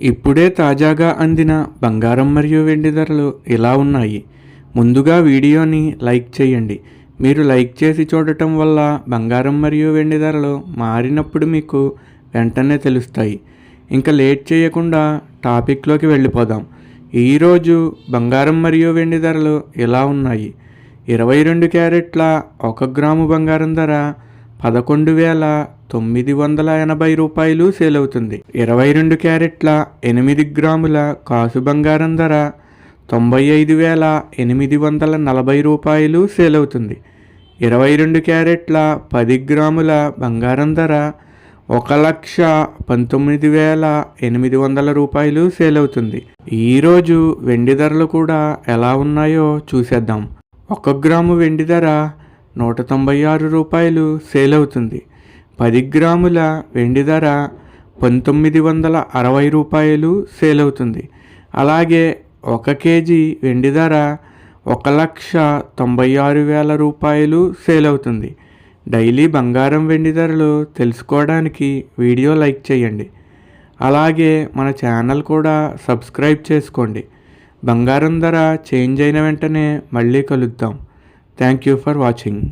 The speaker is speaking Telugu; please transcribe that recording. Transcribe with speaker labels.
Speaker 1: ఇప్పుడే తాజాగా అందిన బంగారం మరియు వెండి ధరలు ఇలా ఉన్నాయి. ముందుగా వీడియోని లైక్ చేయండి. మీరు లైక్ చేసి చూడటం వల్ల బంగారం మరియు వెండి ధరలు మారినప్పుడు మీకు వెంటనే తెలుస్తాయి. ఇంకా లేట్ చేయకుండా టాపిక్లోకి వెళ్ళిపోదాం. ఈరోజు బంగారం మరియు వెండి ధరలు ఇలా ఉన్నాయి. 22 క్యారెట్ల 1 గ్రాము బంగారం ధర 11,980 రూపాయలు సేల్ అవుతుంది. 22 క్యారెట్ల 8 గ్రాముల కాసు బంగారం ధర 95,840 రూపాయలు సేల్ అవుతుంది. 22 క్యారెట్ల 10 గ్రాముల బంగారం ధర 1,19,800 రూపాయలు సేల్ అవుతుంది. ఈరోజు వెండి ధరలు కూడా ఎలా ఉన్నాయో చూసేద్దాం. 1 గ్రాము వెండి ధర 196 రూపాయలు సేల్ అవుతుంది. 10 గ్రాముల వెండి ధర 1960 రూపాయలు సేల్ అవుతుంది. అలాగే 1 కేజీ వెండి ధర 1,96,000 రూపాయలు సేల్ అవుతుంది. డైలీ బంగారం వెండి ధరలు తెలుసుకోవడానికి వీడియో లైక్ చేయండి. అలాగే మన ఛానల్ కూడా సబ్స్క్రైబ్ చేసుకోండి. బంగారం ధర చేంజ్ అయిన వెంటనే మళ్ళీ కలుద్దాం. Thank you for watching.